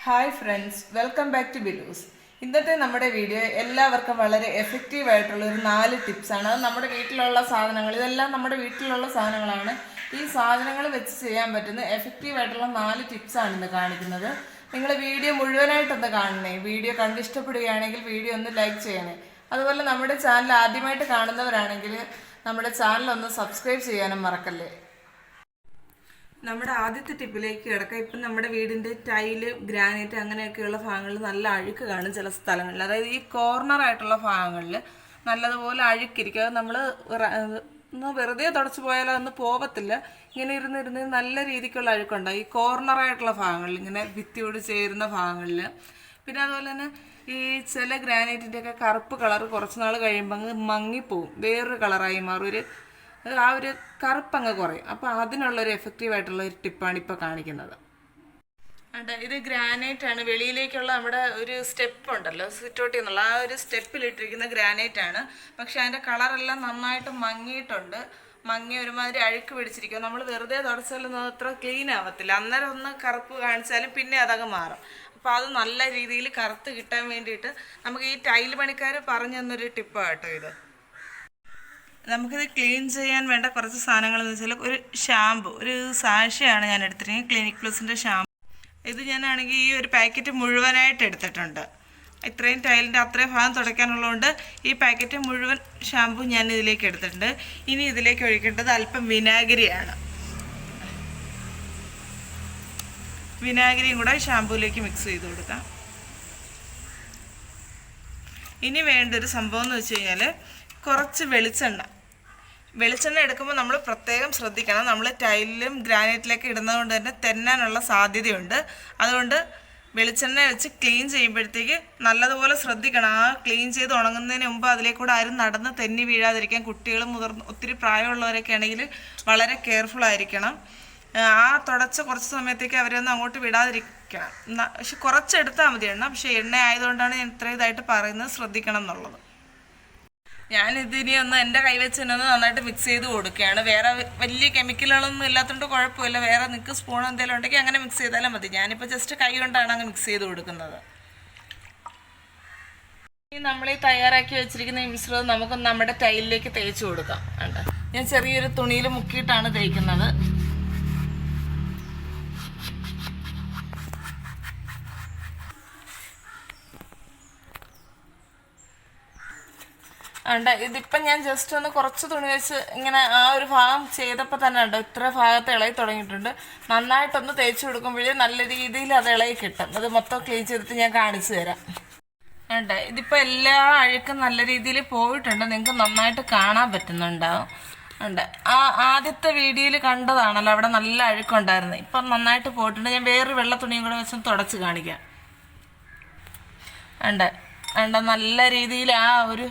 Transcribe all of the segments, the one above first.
Hi friends, welcome back to ബിലൂസ്. ഇന്നത്തെ നമ്മുടെ വീഡിയോ എല്ലാവർക്കും വളരെ എഫക്റ്റീവ് ആയിട്ടുള്ള ഒരു 4 ടിപ്സാണ്. അത് നമ്മുടെ വീട്ടിലുള്ള സാധനങ്ങൾ, ഇതെല്ലാം നമ്മുടെ വീട്ടിലുള്ള സാധനങ്ങളാണ്. ഈ സാധനങ്ങൾ വെച്ച് ചെയ്യാൻ പറ്റുന്ന എഫക്റ്റീവ് ആയിട്ടുള്ള 4 ടിപ്സാണ് ഇന്ന് കാണിക്കുന്നത്. നിങ്ങൾ വീഡിയോ മുഴുവനായിട്ടൊന്ന് കാണണേ. വീഡിയോ കണ്ട് ഇഷ്ടപ്പെടുകയാണെങ്കിൽ വീഡിയോ ഒന്ന് ലൈക്ക് ചെയ്യണേ. അതുപോലെ നമ്മുടെ ചാനൽ ആദ്യമായിട്ട് കാണുന്നവരാണെങ്കിൽ നമ്മുടെ ചാനൽ ഒന്ന് സബ്സ്ക്രൈബ് ചെയ്യാനും മറക്കല്ലേ. നമ്മുടെ ആദ്യത്തെ ടിപ്പിലേക്ക് കിടക്കാം. ഇപ്പം നമ്മുടെ വീടിൻ്റെ ടൈല്, ഗ്രാനൈറ്റ് അങ്ങനെയൊക്കെയുള്ള ഭാഗങ്ങളിൽ നല്ല അഴുക്ക് കാണും ചില സ്ഥലങ്ങളിൽ. അതായത് ഈ കോർണർ ആയിട്ടുള്ള ഭാഗങ്ങളിൽ നല്ലതുപോലെ അഴുക്കിരിക്കും. അത് നമ്മൾ ഒന്ന് വെറുതെ തുടച്ചു പോയാൽ അതൊന്നും പോകത്തില്ല. ഇങ്ങനെ ഇരുന്ന് നല്ല രീതിക്കുള്ള അഴുക്കുണ്ടാകും ഈ കോർണറായിട്ടുള്ള ഭാഗങ്ങളിൽ, ഇങ്ങനെ ഭിത്തിയോട് ചേരുന്ന ഭാഗങ്ങളിൽ. പിന്നെ അതുപോലെ തന്നെ ഈ ചില ഗ്രാനൈറ്റിൻ്റെയൊക്കെ കറുപ്പ് കളർ കുറച്ച് നാൾ കഴിയുമ്പോൾ അങ്ങ് മങ്ങിപ്പോവും, വേറൊരു കളറായി മാറും, ആ ഒരു കറുപ്പങ്ങ് കുറയും. അപ്പോൾ അതിനുള്ളൊരു എഫക്റ്റീവായിട്ടുള്ള ഒരു ടിപ്പാണ് ഇപ്പോൾ കാണിക്കുന്നത്. ഇത് ഗ്രാനൈറ്റ് ആണ്. വെളിയിലേക്കുള്ള നമ്മുടെ ഒരു സ്റ്റെപ്പ് ഉണ്ടല്ലോ, സിറ്റോട്ടി എന്നുള്ള ആ ഒരു സ്റ്റെപ്പിലിട്ടിരിക്കുന്ന ഗ്രാനൈറ്റ് ആണ്. പക്ഷെ അതിൻ്റെ കളറെല്ലാം നന്നായിട്ട് മങ്ങിയിട്ടുണ്ട്. മങ്ങി ഒരുമാതിരി അഴുക്ക് പിടിച്ചിരിക്കും. നമ്മൾ വെറുതെ തുടച്ചാലൊന്നും അത്ര ക്ലീൻ ആവത്തില്ല. അന്നേരം ഒന്ന് കറുപ്പ് കാണിച്ചാലും പിന്നെ അതങ്ങ് മാറും. അപ്പോൾ അത് നല്ല രീതിയിൽ കറുത്ത് കിട്ടാൻ വേണ്ടിയിട്ട് നമുക്ക് ഈ ടൈൽ പണിക്കാർ പറഞ്ഞു തന്നൊരു ടിപ്പാണ് കേട്ടോ ഇത്. നമുക്കിത് ക്ലീൻ ചെയ്യാൻ വേണ്ട കുറച്ച് സാധനങ്ങളെന്ന് വെച്ചാൽ ഒരു ഷാമ്പു, ഒരു സാഷയാണ് ഞാൻ എടുത്തിരിക്കുന്നത്, ക്ലിനിക് പ്ലസിൻ്റെ ഷാമ്പു. ഇത് ഞാനാണെങ്കിൽ ഈ ഒരു പാക്കറ്റ് മുഴുവനായിട്ട് എടുത്തിട്ടുണ്ട്. ഇത്രയും ടൈലിൻ്റെ അത്രയും ഭാഗം തുടയ്ക്കാനുള്ളതുകൊണ്ട് ഈ പാക്കറ്റ് മുഴുവൻ ഷാമ്പു ഞാൻ ഇതിലേക്ക് എടുത്തിട്ടുണ്ട്. ഇനി ഇതിലേക്ക് ഒഴിക്കേണ്ടത് അല്പം വിനാഗിരിയാണ്. വിനാഗിരിയും കൂടെ ഷാമ്പുവിലേക്ക് മിക്സ് ചെയ്ത് കൊടുക്കാം. ഇനി വേണ്ടൊരു സംഭവം എന്ന് വെച്ച് കഴിഞ്ഞാൽ കുറച്ച് വെളിച്ചെണ്ണ എടുക്കുമ്പോൾ നമ്മൾ പ്രത്യേകം ശ്രദ്ധിക്കണം. നമ്മൾ ടൈലിലും ഗ്രാനൈറ്റിലൊക്കെ ഇടുന്നത് കൊണ്ട് തന്നെ തെന്നാനുള്ള സാധ്യതയുണ്ട്. അതുകൊണ്ട് വെളിച്ചെണ്ണ വെച്ച് ക്ലീൻ ചെയ്യുമ്പോഴത്തേക്ക് നല്ലതുപോലെ ശ്രദ്ധിക്കണം. ആ ക്ലീൻ ചെയ്ത് ഉണങ്ങുന്നതിന് മുമ്പ് അതിലേക്കൂടെ ആരും നടന്ന് തെന്നി വീഴാതിരിക്കാൻ. കുട്ടികളും ഒത്തിരി പ്രായമുള്ളവരൊക്കെ ആണെങ്കിൽ വളരെ കെയർഫുൾ ആയിരിക്കണം. ആ തുടച്ച കുറച്ച് സമയത്തേക്ക് അവരൊന്നും അങ്ങോട്ട് വിടാതിരിക്കണം. പക്ഷെ കുറച്ചെടുത്താൽ മതി എണ്ണ. പക്ഷേ എണ്ണ ആയതുകൊണ്ടാണ് ഞാൻ ഇത്രയും ഇതായിട്ട് പറയുന്നത്, ശ്രദ്ധിക്കണം എന്നുള്ളത്. ഞാനിതിനി ഒന്ന് എൻ്റെ കൈ വെച്ച് തന്നെ നന്നായിട്ട് മിക്സ് ചെയ്ത് കൊടുക്കുകയാണ്. വേറെ വലിയ കെമിക്കലുകളൊന്നും ഇല്ലാത്തതുകൊണ്ട് കുഴപ്പമില്ല. വേറെ നിങ്ങൾക്ക് സ്പൂൺ എന്തെങ്കിലും ഉണ്ടെങ്കിൽ അങ്ങനെ മിക്സ് ചെയ്താലും മതി. ഞാനിപ്പോൾ ജസ്റ്റ് കൈ കൊണ്ടാണ് അങ്ങ് മിക്സ് ചെയ്ത് കൊടുക്കുന്നത്. ഇനി നമ്മൾ ഈ തയ്യാറാക്കി വെച്ചിരിക്കുന്ന ഈ മിശ്രിതം നമുക്ക് നമ്മുടെ ടൈലിലേക്ക് തേച്ച് കൊടുക്കാം. വേണ്ട, ഞാൻ ചെറിയൊരു തുണിയിൽ മുക്കിയിട്ടാണ് തേക്കുന്നത്. ഇതിപ്പം ഞാൻ ജസ്റ്റ് ഒന്ന് കുറച്ച് തുണി വെച്ച് ഇങ്ങനെ ആ ഒരു ഭാഗം ചെയ്തപ്പോൾ തന്നെ ഉണ്ട് ഇത്ര ഭാഗത്ത് ഇളകി തുടങ്ങിയിട്ടുണ്ട്. നന്നായിട്ടൊന്ന് തേച്ച് കൊടുക്കുമ്പോഴേ നല്ല രീതിയിൽ അത് ഇളകി കിട്ടും. അത് മൊത്തം ക്ലീൻ ചെയ്തിട്ട് ഞാൻ കാണിച്ചു തരാം. ഇതിപ്പോൾ എല്ലാ അഴുക്കും നല്ല രീതിയിൽ പോയിട്ടുണ്ട്. നിങ്ങൾക്ക് നന്നായിട്ട് കാണാൻ പറ്റുന്നുണ്ടാവും. ആ ആദ്യത്തെ വീഡിയോയിൽ കണ്ടതാണല്ലോ, അവിടെ നല്ല അഴുക്കുണ്ടായിരുന്നു. ഇപ്പം നന്നായിട്ട് പോയിട്ടുണ്ട്. ഞാൻ വേറൊരു വെള്ള തുണിയും കൂടെ വെച്ച് തുടച്ച് കാണിക്കാം. നല്ല രീതിയിൽ ആ ഒരു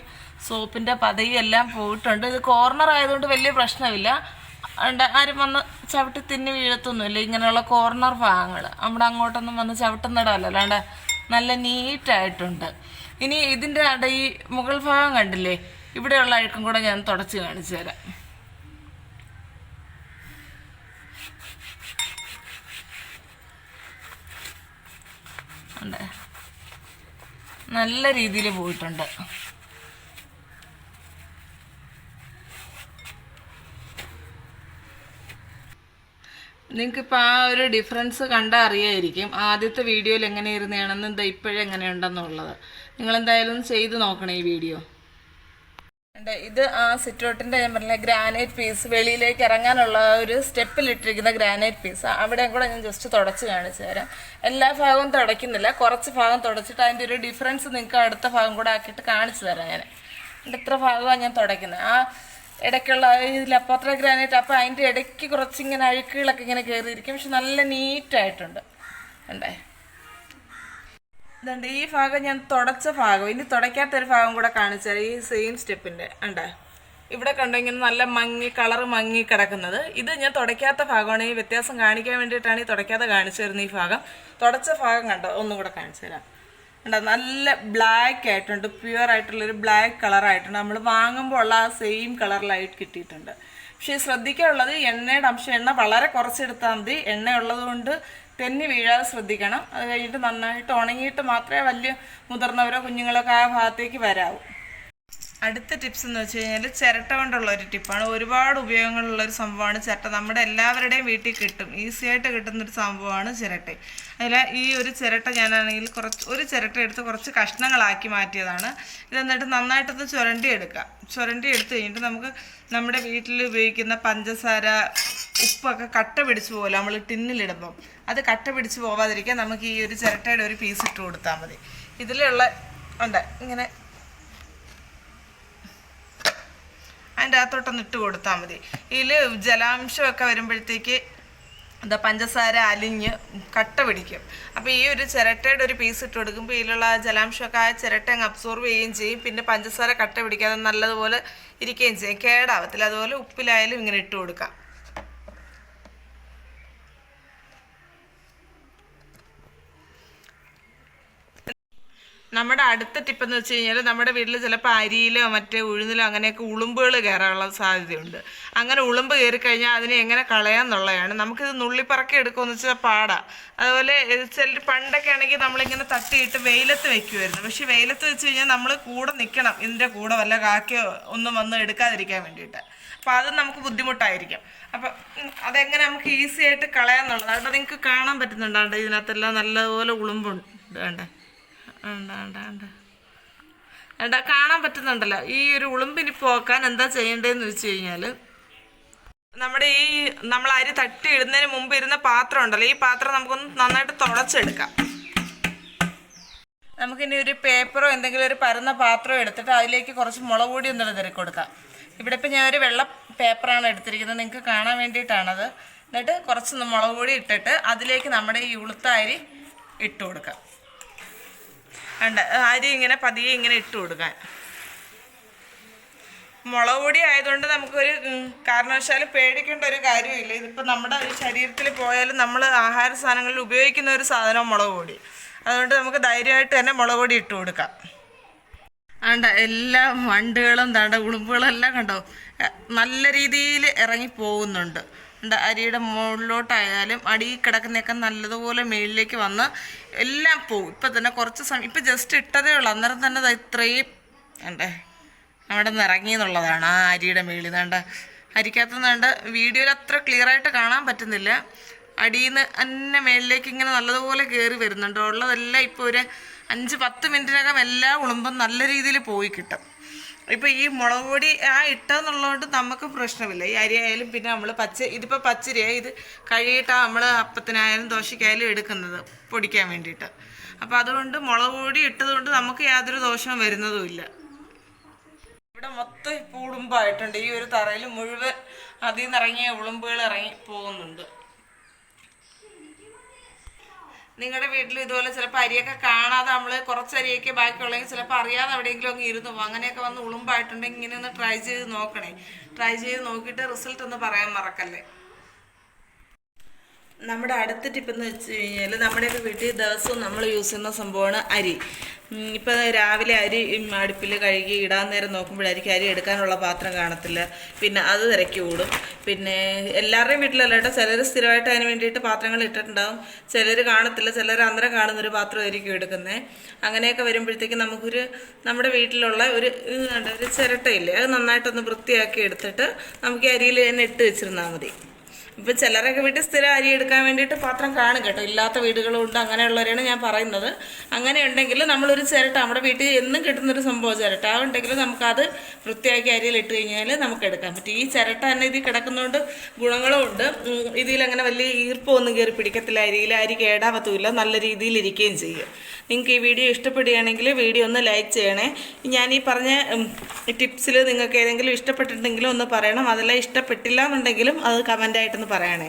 സോപ്പിൻ്റെ പതയെല്ലാം പോയിട്ടുണ്ട്. ഇത് കോർണർ ആയതുകൊണ്ട് വലിയ പ്രശ്നമില്ല. ആരും വന്ന് ചവിട്ടി തിന്നി വീഴത്തൊന്നുമില്ല. ഇങ്ങനെയുള്ള കോർണർ ഭാഗങ്ങൾ നമ്മുടെ അങ്ങോട്ടൊന്നും വന്ന് ചവിട്ടുന്നിടമല്ലോ. അല്ലാണ്ട് നല്ല നീറ്റായിട്ടുണ്ട്. ഇനി ഇതിൻ്റെ ഈ മുകൾ ഭാഗം കണ്ടില്ലേ, ഇവിടെയുള്ള അഴുക്കും കൂടെ ഞാൻ തുടച്ച് കാണിച്ചു തരാം. നല്ല രീതിയിൽ പോയിട്ടുണ്ട്. നിങ്ങൾക്കിപ്പോൾ ആ ഒരു ഡിഫറൻസ് കണ്ടാൽ അറിയായിരിക്കും ആദ്യത്തെ വീഡിയോയിൽ എങ്ങനെ ഇരുന്നതാണെന്ന് എന്താ ഇപ്പോഴും എങ്ങനെയുണ്ടെന്നുള്ളത്. നിങ്ങളെന്തായാലും ചെയ്ത് നോക്കണം ഈ വീഡിയോ. ഇത് ആ സിറ്റൗട്ടിൻ്റെ ഞാൻ പറഞ്ഞില്ല ഗ്രാനൈറ്റ് പീസ്, വെളിയിലേക്ക് ഇറങ്ങാനുള്ള ഒരു സ്റ്റെപ്പിലിട്ടിരിക്കുന്ന ഗ്രാനൈറ്റ് പീസ്. അവിടെയും കൂടെ ഞാൻ ജസ്റ്റ് തുടച്ച് കാണിച്ചു തരാം. എല്ലാ ഭാഗവും തുടയ്ക്കുന്നില്ല, കുറച്ച് ഭാഗം തുടച്ചിട്ട് അതിൻ്റെ ഒരു ഡിഫറൻസ് നിങ്ങൾക്ക് അടുത്ത ഭാഗം കൂടെ ആക്കിയിട്ട് കാണിച്ചു തരാം. ഞാൻ ഇത്ര ഭാഗമാണ് ഞാൻ തുടയ്ക്കുന്നത്. ആ ഇടയ്ക്കുള്ള ലപ്പോത്ര ഗ്രാനൈറ്റ്, അപ്പോൾ അതിൻ്റെ ഇടയ്ക്ക് കുറച്ചിങ്ങനെ അഴുക്കുകളൊക്കെ ഇങ്ങനെ കയറിയിരിക്കും. പക്ഷെ നല്ല നീറ്റായിട്ടുണ്ട്. ഈ ഭാഗം ഞാൻ തുടച്ച ഭാഗം. ഇനി തുടയ്ക്കാത്തൊരു ഭാഗം കൂടെ കാണിച്ചു തരാം. ഈ സെയിം സ്റ്റെപ്പിൻ്റെ ഇവിടെ കണ്ടോ ഇങ്ങനെ നല്ല കളറ് മങ്ങി കിടക്കുന്നത്. ഇത് ഞാൻ തുടയ്ക്കാത്ത ഭാഗമാണ്. ഈ വ്യത്യാസം കാണിക്കാൻ വേണ്ടിയിട്ടാണ് ഈ തുടയ്ക്കാതെ കാണിച്ചു തരുന്നത്. ഈ ഭാഗം തുടച്ച ഭാഗം കണ്ടോ ഒന്നും കൂടെ കാണിച്ചു തരാം. നല്ല ബ്ലാക്ക് ആയിട്ടുണ്ട്, പ്യുവർ ആയിട്ടുള്ളൊരു ബ്ലാക്ക് കളറായിട്ടുണ്ട്. നമ്മൾ വാങ്ങുമ്പോൾ ഉള്ള ആ സെയിം കളറിലായിട്ട് കിട്ടിയിട്ടുണ്ട്. പക്ഷേ ശ്രദ്ധിക്കാനുള്ളത് എണ്ണയുടെ അംശം, എണ്ണ വളരെ കുറച്ചെടുത്താൽ മതി. എണ്ണ ഉള്ളത് കൊണ്ട് തെന്നി വീഴാതെ ശ്രദ്ധിക്കണം. അത് കഴിഞ്ഞിട്ട് നന്നായിട്ട് ഉണങ്ങിയിട്ട് മാത്രമേ വലിയ മുതിർന്നവരോ കുഞ്ഞുങ്ങളൊക്കെ ആ ഭാഗത്തേക്ക് വരാവൂ. അടുത്ത ടിപ്സ് എന്ന് വെച്ച് കഴിഞ്ഞാൽ ചിരട്ട കൊണ്ടുള്ള ഒരു ടിപ്പാണ്. ഒരുപാട് ഉപയോഗങ്ങളുള്ളൊരു സംഭവമാണ് ചിരട്ട. നമ്മുടെ എല്ലാവരുടെയും വീട്ടിൽ കിട്ടും, ഈസി ആയിട്ട് കിട്ടുന്നൊരു സംഭവമാണ് ചിരട്ട. അതിൽ ഈ ഒരു ചിരട്ട ഞാനാണെങ്കിൽ ഒരു ചിരട്ട എടുത്ത് കുറച്ച് കഷ്ണങ്ങളാക്കി മാറ്റിയതാണ്. ഇതെന്നിട്ട് നന്നായിട്ടൊന്ന് ചുരണ്ടി എടുത്ത് കഴിഞ്ഞിട്ട് നമുക്ക് നമ്മുടെ വീട്ടിൽ ഉപയോഗിക്കുന്ന പഞ്ചസാര, ഉപ്പൊക്കെ കട്ട പിടിച്ച് പോലെ നമ്മൾ ടിന്നിലിടുമ്പം അത് കട്ട പിടിച്ച് പോവാതിരിക്കാൻ നമുക്ക് ഈ ഒരു ചിരട്ടയുടെ ഒരു പീസ് ഇട്ട് കൊടുത്താൽ മതി. ഇതിലുള്ള ഇങ്ങനെ അതിൻ്റെ അകത്തോട്ടൊന്ന് ഇട്ട് കൊടുത്താൽ മതി. ഇതിൽ ജലാംശമൊക്കെ വരുമ്പോഴത്തേക്ക് പഞ്ചസാര അലിഞ്ഞ് കട്ട പിടിക്കും. അപ്പോൾ ഈ ഒരു ചിരട്ടയുടെ ഒരു പീസ് ഇട്ട് കൊടുക്കുമ്പോൾ ഇതിലുള്ള ജലാംശമൊക്കെ ആ ചിരട്ട അങ്ങ് അബ്സോർവ് ചെയ്യുകയും ചെയ്യും. പിന്നെ പഞ്ചസാര കട്ട പിടിക്കാതെ നല്ലതുപോലെ ഇരിക്കുകയും ചെയ്യും, കേടാവത്തില്ല. അതുപോലെ ഉപ്പിലായാലും ഇങ്ങനെ ഇട്ട് കൊടുക്കാം. നമ്മുടെ അടുത്ത ടിപ്പെന്ന് വെച്ച് കഴിഞ്ഞാൽ നമ്മുടെ വീട്ടിൽ ചിലപ്പോൾ അരിയിലോ മറ്റേ ഉഴുന്നിലോ അങ്ങനെയൊക്കെ ഉളുമ്പുകൾ കയറാനുള്ള സാധ്യതയുണ്ട്. അങ്ങനെ ഉളുമ്പ് കയറിക്കഴിഞ്ഞാൽ അതിനെ എങ്ങനെ കളയാന്നുള്ളതാണ്. നമുക്കിത് നുള്ളിപ്പറക്കി എടുക്കുമെന്ന് വെച്ചാൽ പാടാ. അതുപോലെ ചിലർ പണ്ടൊക്കെ ആണെങ്കിൽ നമ്മളിങ്ങനെ തട്ടിയിട്ട് വെയിലത്ത് വെക്കുമായിരുന്നു. പക്ഷെ വെയിലത്ത് വെച്ച് കഴിഞ്ഞാൽ നമ്മൾ കൂടെ നിൽക്കണം, ഇതിൻ്റെ കൂടെ വല്ല കാക്കയോ ഒന്നും വന്ന് എടുക്കാതിരിക്കാൻ വേണ്ടിയിട്ട്. അപ്പോൾ അത് നമുക്ക് ബുദ്ധിമുട്ടായിരിക്കും. അപ്പം അതെങ്ങനെ നമുക്ക് ഈസി ആയിട്ട് കളയാന്നുള്ളത് അവിടെ നിങ്ങൾക്ക് കാണാൻ പറ്റുന്നുണ്ടാണ്ട്. ഇതിനകത്തെല്ലാം നല്ലതുപോലെ ഉളുമ്പുണ്ട്. കാണാൻ പറ്റുന്നുണ്ടല്ലോ. ഈ ഒരു ഉളുമ്പിനി പോക്കാൻ എന്താ ചെയ്യേണ്ടതെന്ന് വെച്ച് കഴിഞ്ഞാൽ നമ്മുടെ നമ്മൾ അരി തട്ടി ഇടുന്നതിന് മുമ്പ് ഇരുന്ന പാത്രം ഉണ്ടല്ലോ, ഈ പാത്രം നമുക്കൊന്ന് നന്നായിട്ട് തുടച്ചെടുക്കാം. നമുക്കിനി ഒരു പേപ്പറോ എന്തെങ്കിലും ഒരു പരന്ന പാത്രമോ എടുത്തിട്ട് അതിലേക്ക് കുറച്ച് മുളക് പൊടി ഒന്ന് ഇടറി കൊടുക്കാം. ഇവിടെ ഇപ്പം ഞാൻ ഒരു വെള്ള പേപ്പറാണ് എടുത്തിരിക്കുന്നത്, നിങ്ങൾക്ക് കാണാൻ വേണ്ടിയിട്ടാണത്. എന്നിട്ട് കുറച്ച് മുളക് പൊടി ഇട്ടിട്ട് അതിലേക്ക് നമ്മുടെ ഈ ഉളുത്ത അരി ഇട്ട് കൊടുക്കാം. അരി ഇങ്ങനെ പതിയെ ഇങ്ങനെ ഇട്ട് കൊടുക്കാൻ. മുളക് പൊടി ആയതുകൊണ്ട് നമുക്കൊരു കാരണവശാലും പേടിക്കേണ്ട ഒരു കാര്യമില്ല. ഇതിപ്പോൾ നമ്മുടെ ശരീരത്തിൽ പോയാലും നമ്മൾ ആഹാര സാധനങ്ങളിൽ ഉപയോഗിക്കുന്ന ഒരു സാധനവും മുളക് പൊടി. അതുകൊണ്ട് നമുക്ക് ധൈര്യമായിട്ട് തന്നെ മുളക് പൊടി ഇട്ട് കൊടുക്കാം. എല്ലാ വണ്ടുകളും ഉളുമ്പുകളും എല്ലാം കണ്ടോ നല്ല രീതിയിൽ ഇറങ്ങി പോകുന്നുണ്ട്. അരിയുടെ മുകളിലോട്ടായാലും അടിയിൽ കിടക്കുന്നതൊക്കെ നല്ലതുപോലെ മേളിലേക്ക് വന്ന് എല്ലാം പോവും. ഇപ്പം തന്നെ കുറച്ച് സമയം ഇപ്പം ജസ്റ്റ് ഇട്ടതേ ഉള്ളൂ, അന്നേരം തന്നെ ഇത്രയും അവിടെ നിന്ന് ഇറങ്ങി എന്നുള്ളതാണ്. ആ അരിയുടെ മേളിൽ അരിക്കകത്തുനിന്ന് വീഡിയോയിൽ അത്ര ക്ലിയർ ആയിട്ട് കാണാൻ പറ്റുന്നില്ല. അടിയിൽ നിന്ന് തന്നെ മേളിലേക്ക് ഇങ്ങനെ നല്ലതുപോലെ കയറി വരുന്നുണ്ട്. ഉള്ളതെല്ലാം ഇപ്പോൾ ഒരു 5-10 മിനിറ്റിനകം എല്ലാ ഉളുമ്പും നല്ല രീതിയിൽ പോയി കിട്ടും. ഇപ്പോൾ ഈ മുളക് പൊടി ഇട്ടെന്നുള്ളതുകൊണ്ട് നമുക്ക് പ്രശ്നമില്ല. ഈ അരി ആയാലും പിന്നെ നമ്മൾ ഇതിപ്പോൾ പച്ചരിയായി, ഇത് കഴുകിയിട്ടാണ് നമ്മൾ അപ്പത്തിനായാലും ദോശയ്ക്കായാലും എടുക്കുന്നത് പൊടിക്കാൻ വേണ്ടിയിട്ട്. അപ്പോൾ അതുകൊണ്ട് മുളക് പൊടി ഇട്ടതുകൊണ്ട് നമുക്ക് യാതൊരു ദോഷവും വരുന്നതുമില്ല. ഇവിടെ മൊത്തം ഇപ്പോൾ ഉളുമ്പായിട്ടുണ്ട്. ഈ ഒരു തറയിൽ മുഴുവൻ അതിൽ നിന്ന് ഇറങ്ങിയ ഉളുമ്പുകൾ ഇറങ്ങി പോകുന്നുണ്ട്. നിങ്ങളുടെ വീട്ടിൽ ഇതുപോലെ ചിലപ്പോൾ അരിയൊക്കെ കാണാതെ നമ്മൾ കുറച്ച് അരിയൊക്കെ ബാക്കിയുള്ളെങ്കിൽ ചിലപ്പോൾ അറിയാതെ എവിടെയെങ്കിലും അങ്ങ് ഇരുന്നു പോകും. അങ്ങനെയൊക്കെ വന്ന് ഉളുമ്പായിട്ടുണ്ടെങ്കിൽ ഇങ്ങനെ ഒന്ന് ട്രൈ ചെയ്ത് നോക്കണേ. ട്രൈ ചെയ്ത് നോക്കിയിട്ട് റിസൾട്ട് ഒന്ന് പറയാൻ മറക്കല്ലേ. നമ്മുടെ അടുത്ത ടിപ്പെന്ന് വെച്ച് കഴിഞ്ഞാൽ നമ്മുടെയൊക്കെ വീട്ടിൽ ദിവസവും നമ്മൾ യൂസ് ചെയ്യുന്ന സംഭവമാണ് അരി. ഇപ്പം രാവിലെ അരി അടുപ്പിൽ കഴുകി ഇടാൻ നേരം നോക്കുമ്പോഴായിരിക്കും അരി എടുക്കാനുള്ള പാത്രം കാണത്തില്ല. പിന്നെ അത് തിരക്കി ഓടും. പിന്നെ എല്ലാവരുടെയും വീട്ടിലല്ല കേട്ടോ, ചിലർ സ്ഥിരമായിട്ട് അതിന് വേണ്ടിയിട്ട് പാത്രങ്ങൾ ഇട്ടിട്ടുണ്ടാകും, ചിലർ കാണത്തില്ല, ചിലർ അന്നേരം കാണുന്നൊരു പാത്രമായിരിക്കും എടുക്കുന്നത്. അങ്ങനെയൊക്കെ വരുമ്പോഴത്തേക്കും നമ്മുടെ വീട്ടിലുള്ള ഒരു ചിരട്ടയില്ലേ, അത് നന്നായിട്ടൊന്ന് വൃത്തിയാക്കി എടുത്തിട്ട് നമുക്ക് അരിയിൽ തന്നെ ഇട്ട് വെച്ചിരുന്നാൽ മതി. ഇപ്പം ചിലരൊക്കെ വീട്ടിൽ സ്ഥിരം അരി എടുക്കാൻ വേണ്ടിയിട്ട് പാത്രം കാണും കേട്ടോ, ഇല്ലാത്ത വീടുകളും ഉണ്ട്. അങ്ങനെയുള്ളവരെയാണ് ഞാൻ പറയുന്നത്. അങ്ങനെ ഉണ്ടെങ്കിൽ നമ്മളൊരു ചിരട്ട, നമ്മുടെ വീട്ടിൽ എന്നും കിട്ടുന്നൊരു സംഭവം ചിരട്ട ഉണ്ടെങ്കിൽ നമുക്കത് വൃത്തിയാക്കി അരിയിൽ ഇട്ട് കഴിഞ്ഞാൽ നമുക്ക് എടുക്കാൻ പറ്റും. ഈ ചിരട്ട തന്നെ ഇതിൽ കിടക്കുന്നതുകൊണ്ട് ഗുണങ്ങളും ഉണ്ട്. ഇതിലങ്ങനെ വലിയ ഈർപ്പമൊന്നും കയറി പിടിക്കത്തില്ല, അരി കേടാവത്തുമില്ല, നല്ല രീതിയിൽ ഇരിക്കുകയും ചെയ്യും. നിങ്ങൾക്ക് ഈ വീഡിയോ ഇഷ്ടപ്പെടുകയാണെങ്കിൽ വീഡിയോ ഒന്ന് ലൈക്ക് ചെയ്യണേ. ഞാൻ ഈ പറഞ്ഞ ടിപ്സിൽ നിങ്ങൾക്ക് ഏതെങ്കിലും ഇഷ്ടപ്പെട്ടിട്ടുണ്ടെങ്കിലും ഒന്ന് പറയണം. അതെല്ലാം ഇഷ്ടപ്പെട്ടില്ല എന്നുണ്ടെങ്കിലും അത് കമൻ്റായിട്ടൊന്ന് പറയണേ.